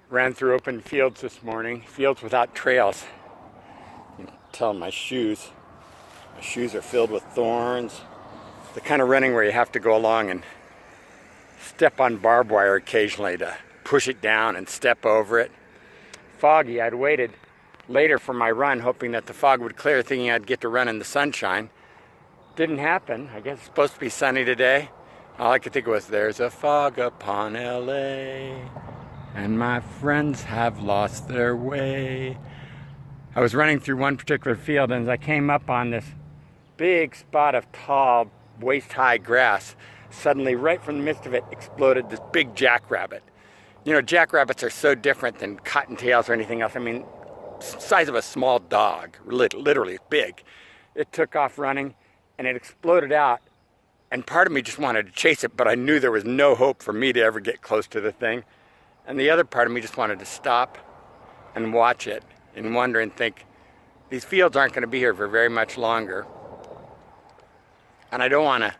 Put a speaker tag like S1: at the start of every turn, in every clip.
S1: Ran through open fields this morning, fields without trails. You can tell my shoes are filled with thorns. The kind of running where you have to go along and step on barbed wire occasionally to push it down and step over it. Foggy. I'd waited later for my run, hoping that the fog would clear, thinking I'd get to run in the sunshine. Didn't happen. I guess it's supposed to be sunny today. All I could think was, there's a fog upon LA, and my friends have lost their way. I was running through one particular field, and as I came up on this big spot of tall, waist-high grass, suddenly, right from the midst of it, exploded this big jackrabbit. You know, jackrabbits are so different than cottontails or anything else. I mean, size of a small dog, literally big. It took off running, and it exploded out. And part of me just wanted to chase it, but I knew there was no hope for me to ever get close to the thing. And the other part of me just wanted to stop and watch it and wonder and think, these fields aren't going to be here for very much longer. And I don't want to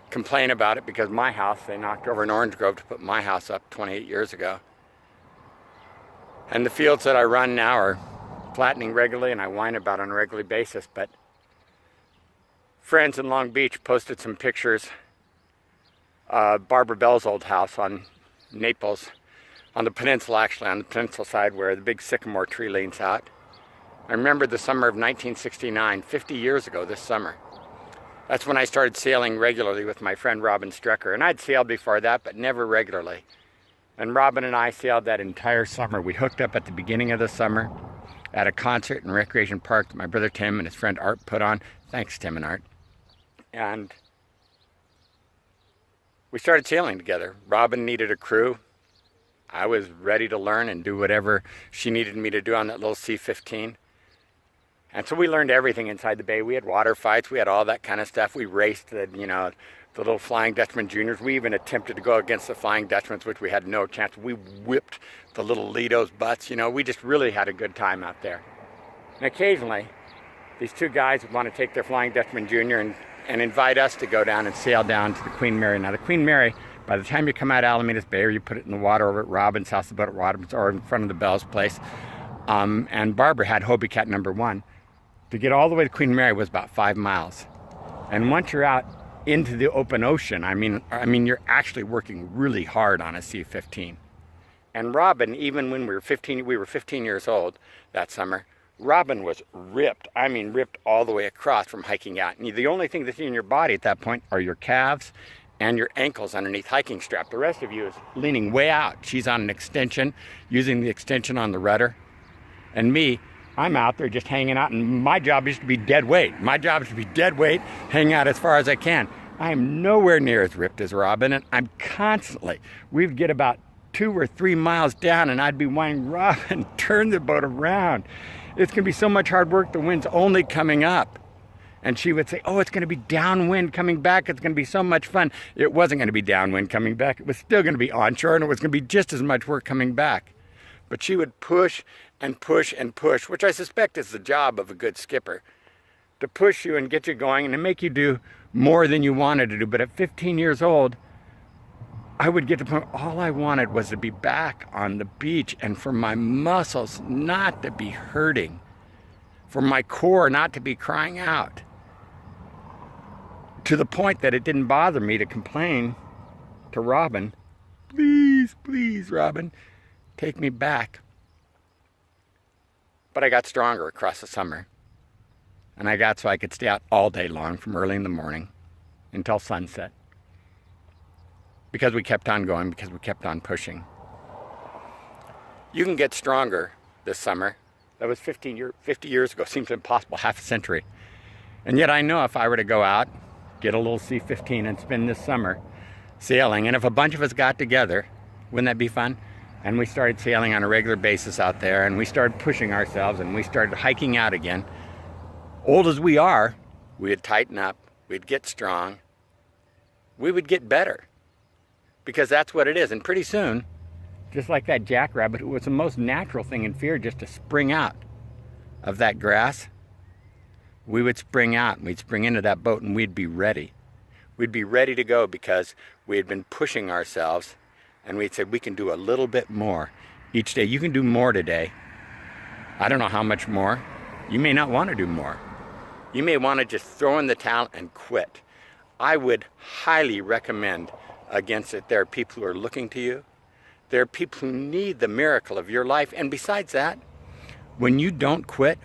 S1: complain about it because my house, they knocked over an orange grove to put my house up 28 years ago. And the fields that I run now are flattening regularly, and I whine about it on a regular basis, but friends in Long Beach posted some pictures of Barbara Bell's old house on Naples, on the peninsula actually, on the peninsula side where the big sycamore tree leans out. I remember the summer of 1969, 50 years ago this summer. That's when I started sailing regularly with my friend Robin Strecker. And I'd sailed before that, but never regularly. And Robin and I sailed that entire summer. We hooked up at the beginning of the summer at a concert and recreation park that my brother Tim and his friend Art put on. Thanks, Tim and Art. And we started sailing together. Robin needed a crew. I was ready to learn and do whatever she needed me to do on that little C-15. And so we learned everything inside the bay. We had water fights. We had all that kind of stuff. We raced the little Flying Dutchman juniors. We even attempted to go against the Flying Dutchmans, which we had no chance. We whipped the little Lido's butts. You know, we just really had a good time out there. And occasionally, these two guys would want to take their Flying Dutchman junior and invite us to go down and sail down to the Queen Mary. Now, the Queen Mary, by the time you come out of Alameda's Bay, or you put it in the water over at Robin's house, the boat at Robin's, or in front of the Bell's place, and Barbara had Hobie Cat number 1. To get all the way to Queen Mary was about 5 miles. And once you're out into the open ocean, I mean, you're actually working really hard on a C-15. And Robin, even when we were 15 years old that summer, Robin was ripped. I mean, ripped all the way across from hiking out. And the only thing that's in your body at that point are your calves and your ankles underneath hiking strap. The rest of you is leaning way out. She's on an extension, using the extension on the rudder. And me, I'm out there just hanging out, and my job is to be dead weight. My job is to be dead weight, hang out as far as I can. I am nowhere near as ripped as Robin, and I'm constantly, we'd get about 2 or 3 miles down, and I'd be whining, Robin, turn the boat around. It's going to be so much hard work, the wind's only coming up. And she would say, oh, it's going to be downwind coming back. It's going to be so much fun. It wasn't going to be downwind coming back. It was still going to be onshore, and it was going to be just as much work coming back. But she would push and push and push, which I suspect is the job of a good skipper, to push you and get you going and to make you do more than you wanted to do. But at 15 years old, I would get to the point, all I wanted was to be back on the beach and for my muscles not to be hurting, for my core not to be crying out, to the point that it didn't bother me to complain to Robin, please, please, Robin, take me back. But I got stronger across the summer. And I got so I could stay out all day long from early in the morning until sunset. Because we kept on going, because we kept on pushing. You can get stronger this summer. That was 50 years ago. Seems impossible, half a century. And yet I know if I were to go out, get a little C-15 and spend this summer sailing, and if a bunch of us got together, wouldn't that be fun? And we started sailing on a regular basis out there, and we started pushing ourselves, and we started hiking out again. Old as we are, we'd tighten up, we'd get strong, we would get better. Because that's what it is. And pretty soon, just like that jackrabbit, it was the most natural thing in fear, just to spring out of that grass, we would spring out, and we'd spring into that boat, and we'd be ready. We'd be ready to go because we had been pushing ourselves, and we'd say, we can do a little bit more. each day. You can do more today. I don't know how much more. You may not want to do more. You may want to just throw in the towel and quit. I would highly recommend against it. There are people who are looking to you. There are people who need the miracle of your life. And besides that, when you don't quit,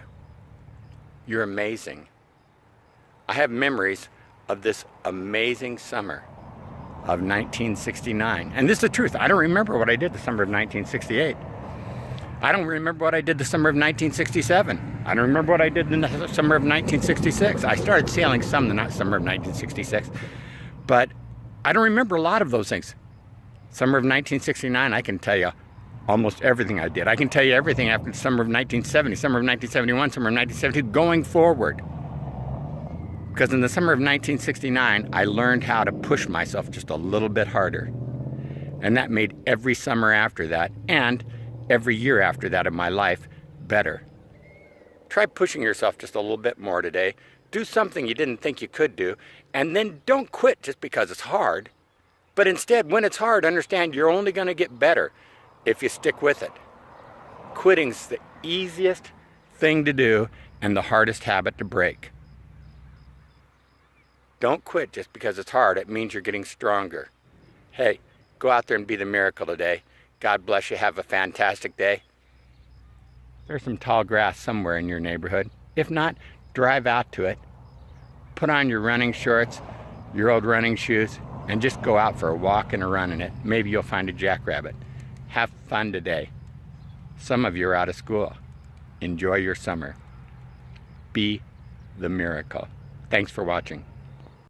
S1: you're amazing. I have memories of this amazing summer of 1969. And this is the truth. I don't remember what I did the summer of 1968. I don't remember what I did the summer of 1967. I don't remember what I did in the summer of 1966. I started sailing some the summer of 1966. But I don't remember a lot of those things. Summer of 1969, I can tell you almost everything I did. I can tell you everything after the summer of 1970, summer of 1971, summer of 1972, going forward. Because in the summer of 1969, I learned how to push myself just a little bit harder. And that made every summer after that, and every year after that of my life, better. Try pushing yourself just a little bit more today. Do something you didn't think you could do, and then don't quit just because it's hard. But instead, when it's hard, understand you're only going to get better if you stick with it. Quitting's the easiest thing to do and the hardest habit to break. Don't quit just because it's hard. It means you're getting stronger. Hey, go out there and be the miracle today. God bless you. Have a fantastic day. There's some tall grass somewhere in your neighborhood. If not, drive out to it. Put on your running shorts, your old running shoes, and just go out for a walk and a run in it. Maybe you'll find a jackrabbit. Have fun today. Some of you are out of school. Enjoy your summer. Be the miracle. Thanks for watching.